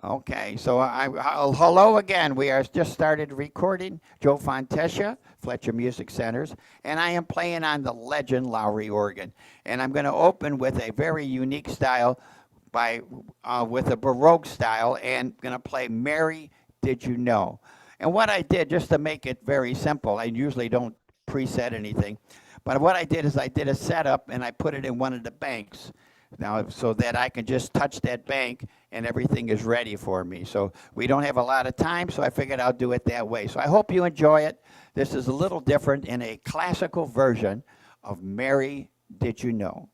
Okay, so hello again. We are just started recording. Joe Fontechia, Fletcher Music Centers, and I am playing on the Legend Lowry organ. And I'm going to open with a very unique style by with a Baroque style, and going to play "Mary, Did You Know?" And what I did, just to make it very simple, I usually don't preset anything, but what I did is I did a setup and I put it in one of the banks. Now, so that I can just touch that bank and everything is ready for me. So we don't have a lot of time, so I figured I'll do it that way. So I hope you enjoy it. This is a little different in a classical version of Mary, Did You Know?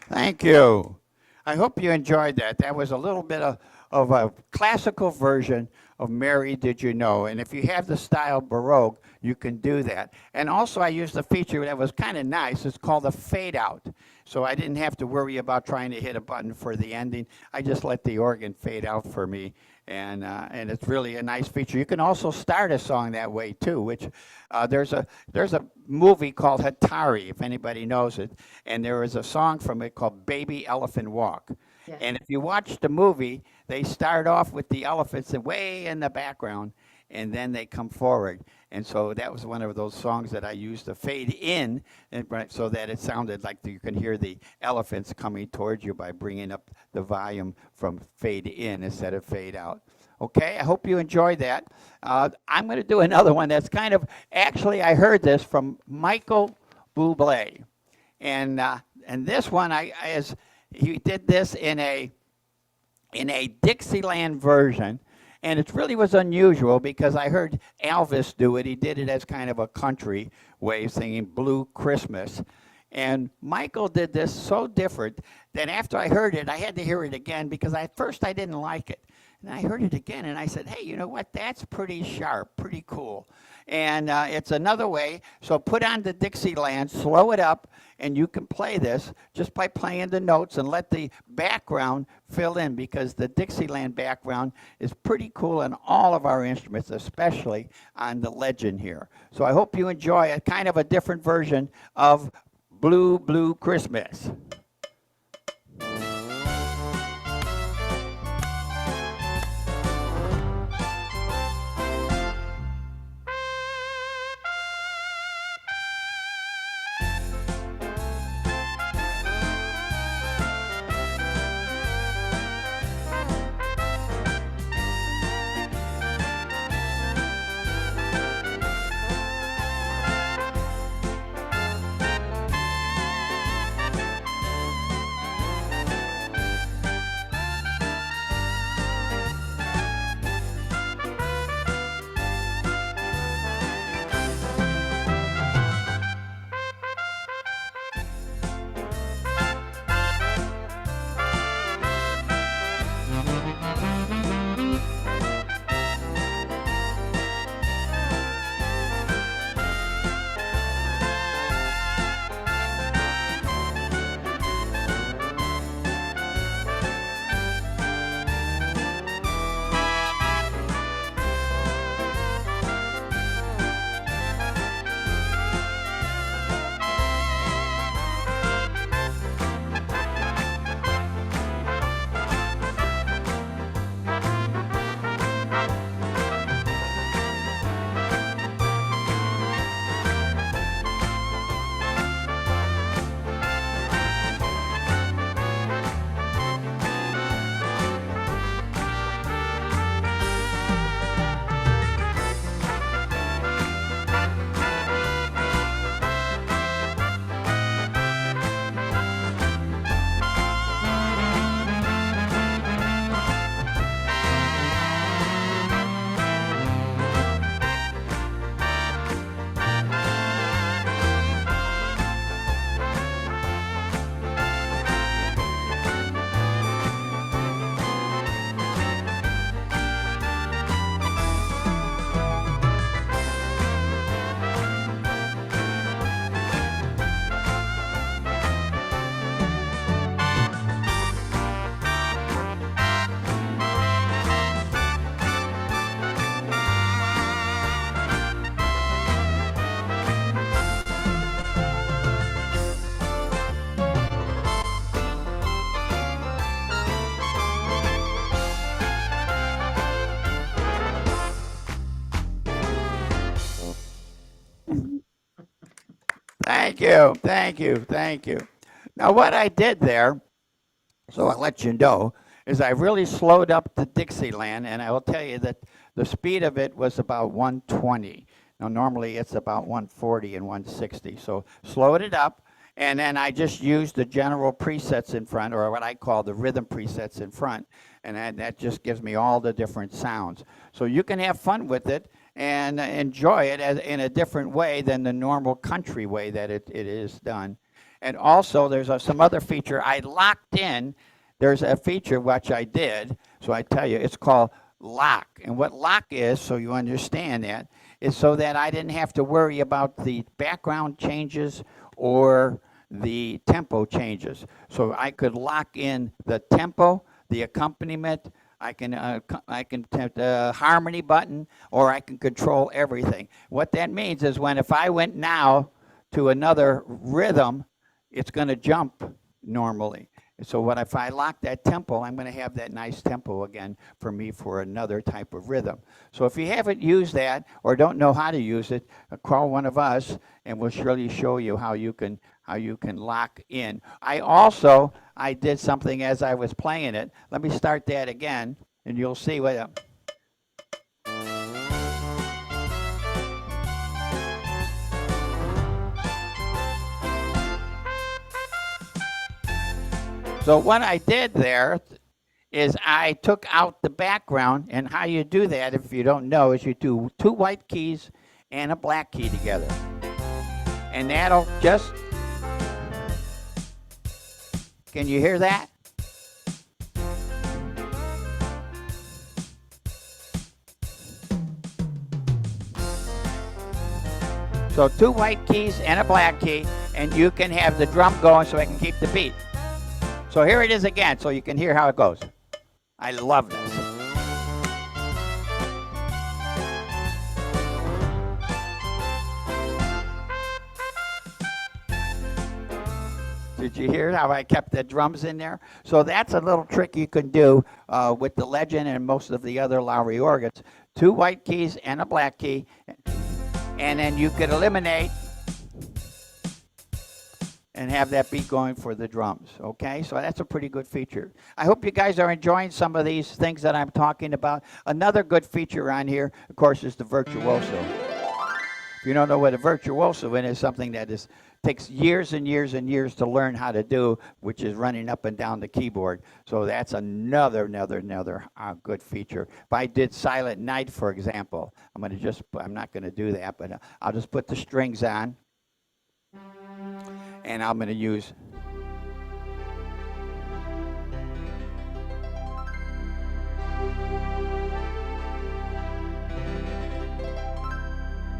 Thank you. I hope you enjoyed that. That was a little bit of a classical version of Mary Did You Know? And if you have the style Baroque, you can do that. And also I used a feature that was kind of nice. It's called a fade out. So I didn't have to worry about trying to hit a button for the ending. I just let the organ fade out for me. And it's really a nice feature. You can also start a song that way too, which there's a movie called Hatari, if anybody knows it, and there is a song from it called Baby Elephant Walk. Yes. And if you watch the movie, they start off with the elephants way in the background, and then they come forward. And so that was one of those songs that I used to fade in, and so that it sounded like you can hear the elephants coming towards you by bringing up the volume from fade in instead of fade out. Okay, I hope you enjoyed that. I'm going to do another one that's kind of, actually, I heard this from Michael Bublé. And this one is he did this in a Dixieland version, and it really was unusual because I heard Elvis do it. He did it as kind of a country way, singing Blue Christmas. And Michael did this so different that after I heard it, I had to hear it again because at first I didn't like it. And I heard it again and I said, hey, you know what? That's pretty sharp, pretty cool. And it's another way. So put on the Dixieland, slow it up, and you can play this just by playing the notes and let the background fill in because the Dixieland background is pretty cool on all of our instruments, especially on the Legend here. So I hope you enjoy a kind of a different version of Blue, Blue Christmas. Thank you, thank you, thank you. Now, what I did there, so I'll let you know, is I really slowed up the Dixieland, and I will tell you that the speed of it was about 120. Now, normally it's about 140 and 160, so slowed it up, and then I just used the general presets in front, or what I call the rhythm presets in front, and that just gives me all the different sounds. So you can have fun with it and enjoy it in a different way than the normal country way that it is done. And also, there's some other feature I locked in. There's a feature which I did, so I tell you, it's called lock. And what lock is, so you understand that, is so that I didn't have to worry about the background changes or the tempo changes. So I could lock in the tempo, the accompaniment, I can tap the harmony button, or I can control everything. What that means is if I went now to another rhythm, it's going to jump normally. So if I lock that tempo, I'm going to have that nice tempo again for me for another type of rhythm. So if you haven't used that or don't know how to use it, call one of us and we'll surely show you how you can lock in. I did something as I was playing it. Let me start that again and you'll see what. So what I did there is I took out the background, and how you do that, if you don't know, is you do two white keys and a black key together. And that'll just, can you hear that? So two white keys and a black key, and you can have the drum going so I can keep the beat. So here it is again, so you can hear how it goes. I love this. Did you hear how I kept the drums in there? So that's a little trick you can do with the Legend and most of the other Lowry organs. Two white keys and a black key, and then you could eliminate and have that beat going for the drums, okay? So that's a pretty good feature. I hope you guys are enjoying some of these things that I'm talking about. Another good feature on here, of course, is the virtuoso. If you don't know what a virtuoso is, something that takes years and years and years to learn how to do, which is running up and down the keyboard. So that's another good feature. If I did Silent Night, for example, I'm not gonna do that, but I'll just put the strings on, and I'm going to use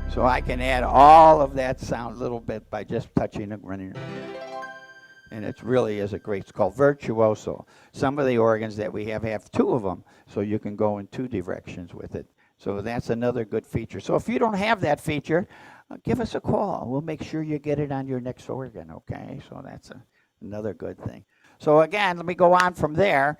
so I can add all of that sound a little bit by just touching and running. And it really is a great, it's called virtuoso. Some of the organs that we have two of them, so you can go in two directions with it. So that's another good feature. So if you don't have that feature, give us a call. We'll make sure you get it on your next organ, okay? So that's another good thing. So again, let me go on from there.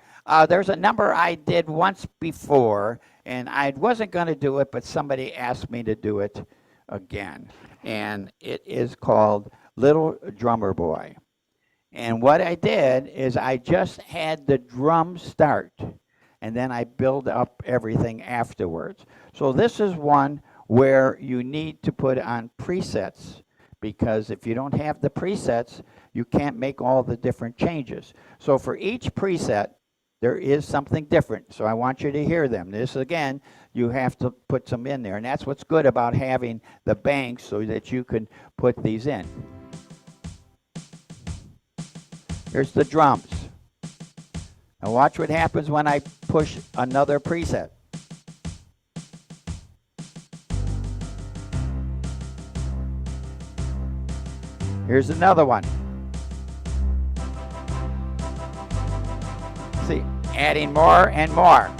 There's a number I did once before, and I wasn't going to do it, but somebody asked me to do it again. And it is called Little Drummer Boy. And what I did is I just had the drum start, and then I build up everything afterwards. So this is one where you need to put on presets, because if you don't have the presets, you can't make all the different changes. So for each preset, there is something different. So I want you to hear them. This, again, you have to put some in there. And that's what's good about having the banks, so that you can put these in. Here's the drums. Now watch what happens when I push another preset. Here's another one. See, adding more and more.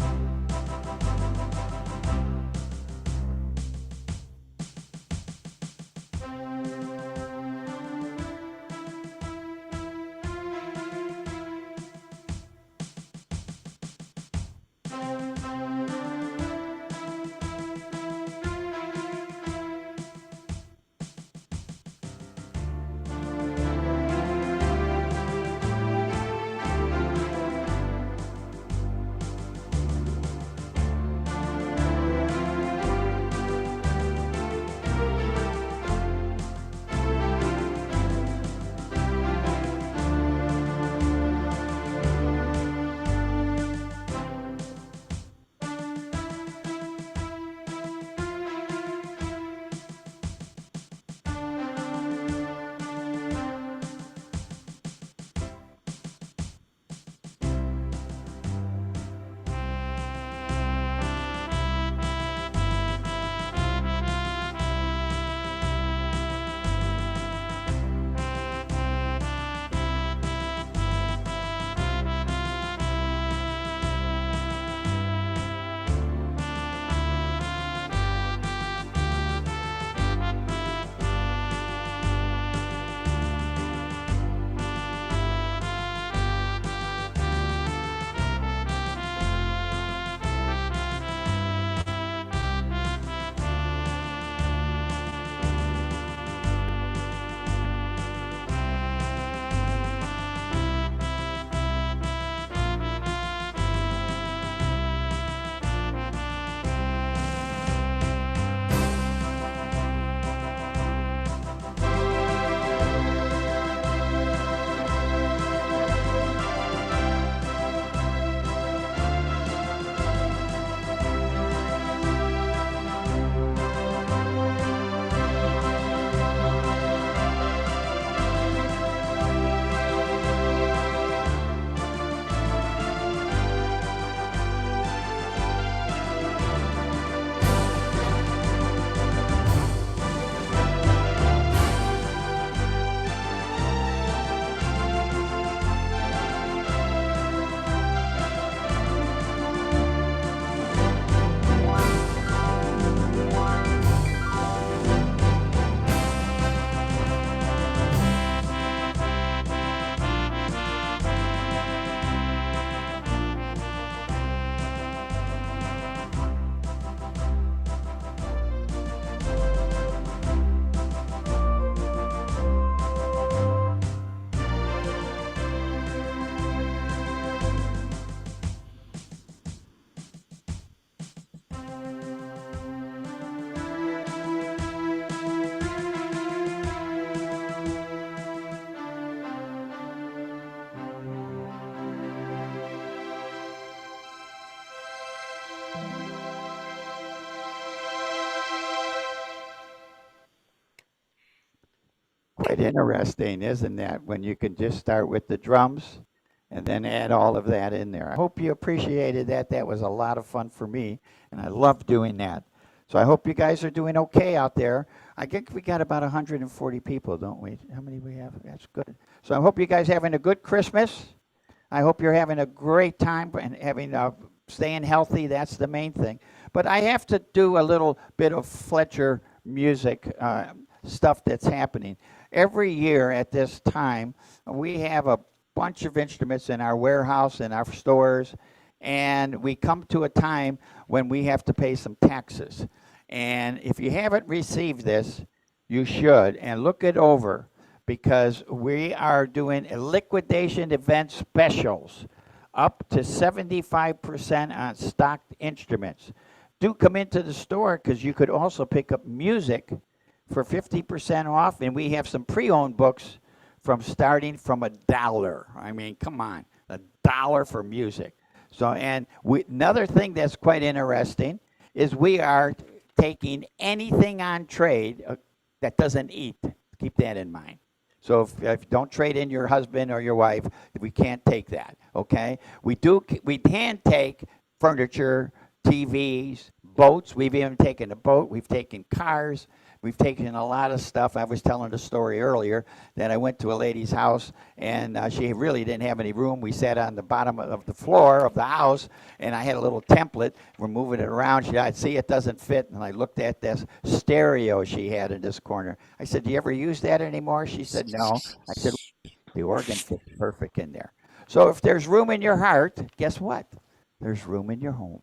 quite interesting, isn't that? When you can just start with the drums and then add all of that in there. I hope you appreciated that. That was a lot of fun for me, and I love doing that. So I hope you guys are doing okay out there. I think we got about 140 people, don't we? How many we have? That's good. So I hope you guys having a good Christmas. I hope you're having a great time and having staying healthy. That's the main thing. But I have to do a little bit of Fletcher music stuff that's happening. Every year at this time, we have a bunch of instruments in our warehouse, in our stores, and we come to a time when we have to pay some taxes. And if you haven't received this, you should, and look it over because we are doing a liquidation event specials up to 75% on stocked instruments. Do come into the store because you could also pick up music for 50% off, and we have some pre-owned books from starting from $1. I mean, come on, $1 for music. So, and another thing that's quite interesting is we are taking anything on trade that doesn't eat. Keep that in mind. So if don't trade in your husband or your wife, we can't take that. Okay, we can take furniture, TVs, boats. We've even taken a boat. We've taken cars. We've taken a lot of stuff. I was telling the story earlier that I went to a lady's house and she really didn't have any room. We sat on the bottom of the floor of the house and I had a little template. We're moving it around. I'd see it doesn't fit. And I looked at this stereo she had in this corner. I said, do you ever use that anymore? She said, no. I said, the organ fits perfect in there. So if there's room in your heart, guess what? There's room in your home.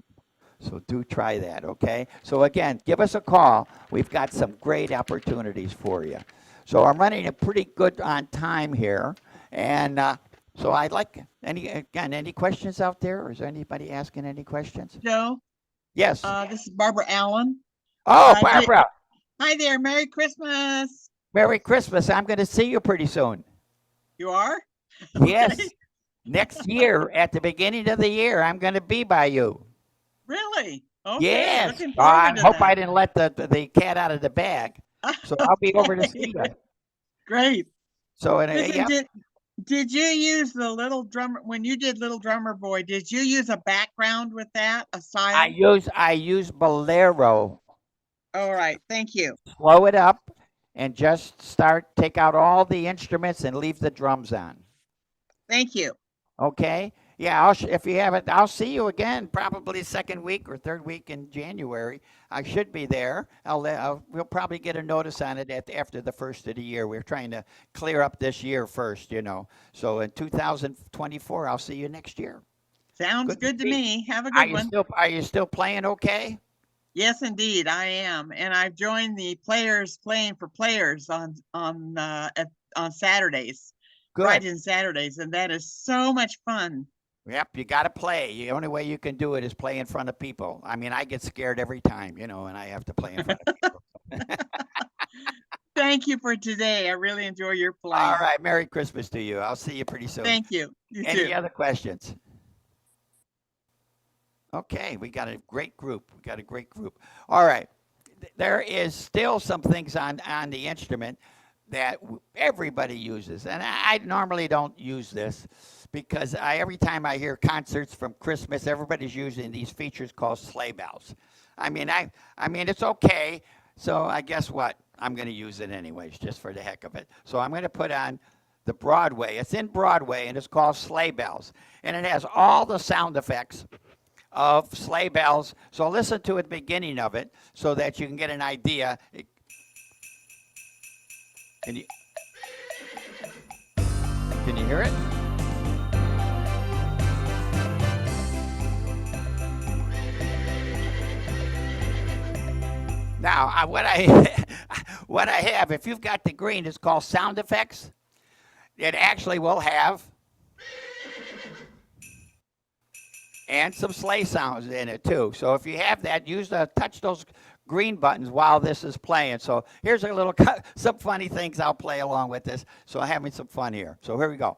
So do try that, okay? So again, give us a call. We've got some great opportunities for you. So I'm running a pretty good on time here. And so I'd like, any questions out there? Or is there anybody asking any questions? Joe, Yes. this is Barbara Allen. Oh, Barbara. Hi there. Merry Christmas. Merry Christmas. I'm going to see you pretty soon. You are? Yes. Okay. Next year, at the beginning of the year, I'm going to be by you. Really? Okay. Yes. Looking I forward to hope I that. didn't let the cat out of the bag. So I'll be over to see you. Great. So, Listen, yeah, did you use the little drummer when you did Little Drummer Boy? Did you use a background with that, a I style? use Bolero. All right. Thank you. Slow it up and just take out all the instruments and leave the drums on. Thank you. Okay? Yeah, if you haven't, I'll see you again probably second week or third week in January. I should be there. We'll probably get a notice on it after the first of the year. We're trying to clear up this year first, you know. So in 2024, I'll see you next year. Sounds good to me. Have a good one. Are you still playing okay? Yes, indeed, I am, and I've joined the Players Playing for Players on Saturdays, Good. Fridays and Saturdays, and that is so much fun. Yep, you got to play. The only way you can do it is play in front of people. I mean, I get scared every time, you know, and I have to play in front of people. Thank you for today. I really enjoy your playing. All right, Merry Christmas to you. I'll see you pretty soon. Thank you. You Any too. other questions? Okay, we got a great group. All right, there is still some things on the instrument that everybody uses, and I normally don't use this because every time I hear concerts from Christmas, everybody's using these features called sleigh bells. I mean, it's okay. So I guess what? I'm going to use it anyways, just for the heck of it. So I'm going to put on the Broadway. It's in Broadway, and it's called Sleigh Bells, and it has all the sound effects of sleigh bells. So listen to the beginning of it so that you can get an idea. Can you hear it? Now, what I have, if you've got the green, it's called sound effects. It actually will have and some sleigh sounds in it too. So if you have that, touch those green buttons while this is playing. So here's a little some funny things I'll play along with this. So I'm having some fun here. So here we go.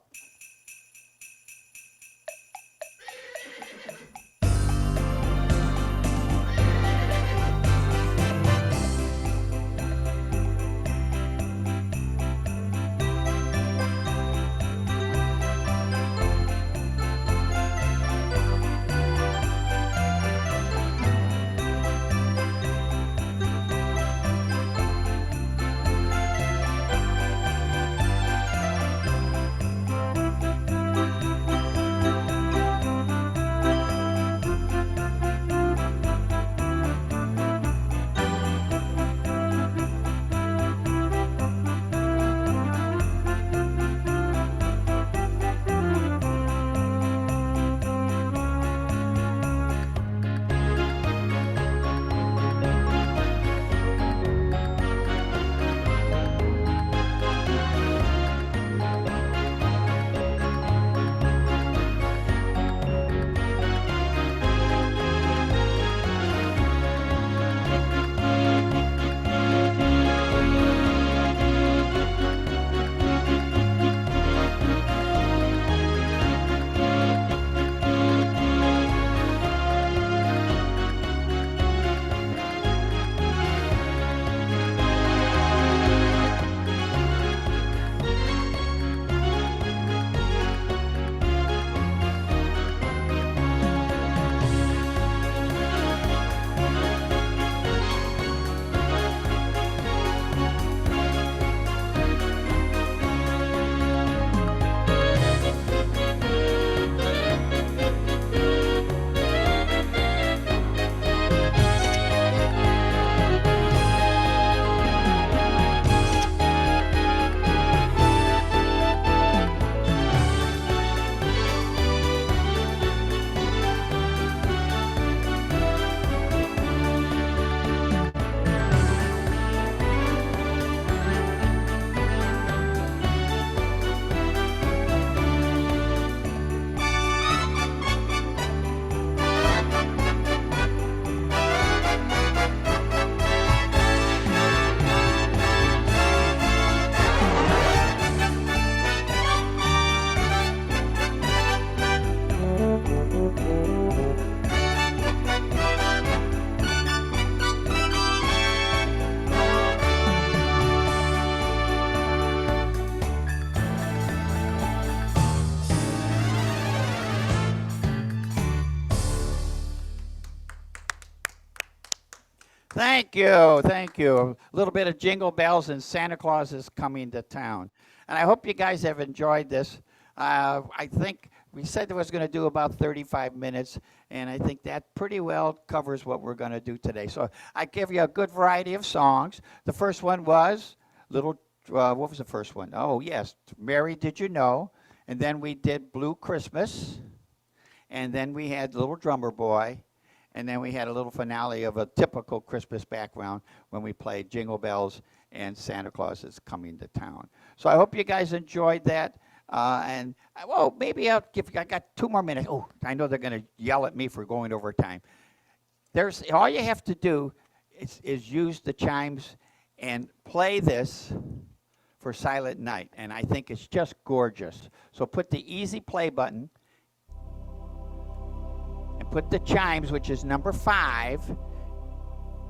Thank you. Thank you. A little bit of jingle bells and Santa Claus is coming to town. And I hope you guys have enjoyed this. I think we said it was going to do about 35 minutes, and I think that pretty well covers what we're going to do today. So I give you a good variety of songs. The first one was Little, what was the first one? Oh, yes, Mary, Did You Know? And then we did Blue Christmas, and then we had Little Drummer Boy, and then we had a little finale of a typical Christmas background when we played Jingle Bells and Santa Claus is Coming to Town. So I hope you guys enjoyed that. Well, maybe I'll give. I got 2 more minutes. Oh, I know they're going to yell at me for going over time. There's all you have to do is use the chimes and play this for Silent Night, and I think it's just gorgeous. So put the easy play button and put the chimes, which is number 5,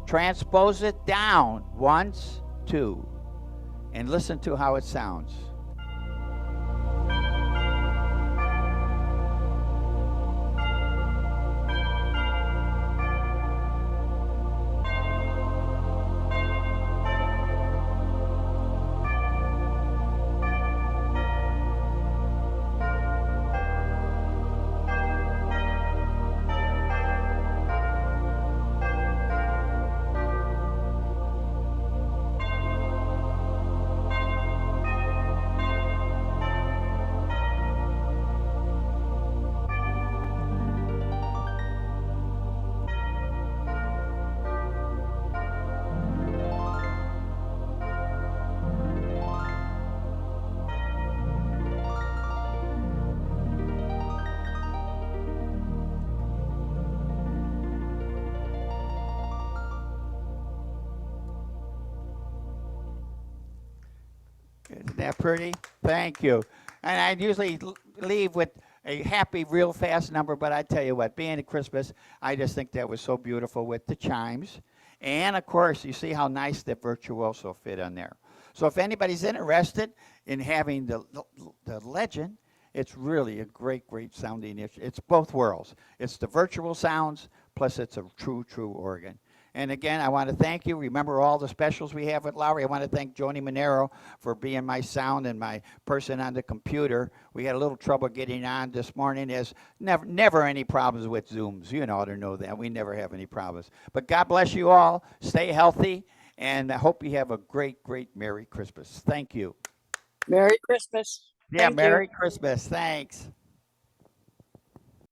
transpose it down once, 2, and listen to how it sounds. Isn't that pretty? Thank you. And I usually leave with a happy, real fast number, but I tell you what, being at Christmas, I just think that was so beautiful with the chimes. And of course, you see how nice the virtuoso fit on there. So if anybody's interested in having the legend, it's really a great, great sounding issue. It's both worlds. It's the virtual sounds, plus it's a true, true organ. And again, I want to thank you. Remember all the specials we have with Lowry. I want to thank Joni Monero for being my sound and my person on the computer. We had a little trouble getting on this morning. There's never any problems with Zooms. You ought to know that. We never have any problems. But God bless you all. Stay healthy. And I hope you have a great, great Merry Christmas. Thank you. Merry Christmas. Yeah, Thank you. Merry Christmas. Thanks.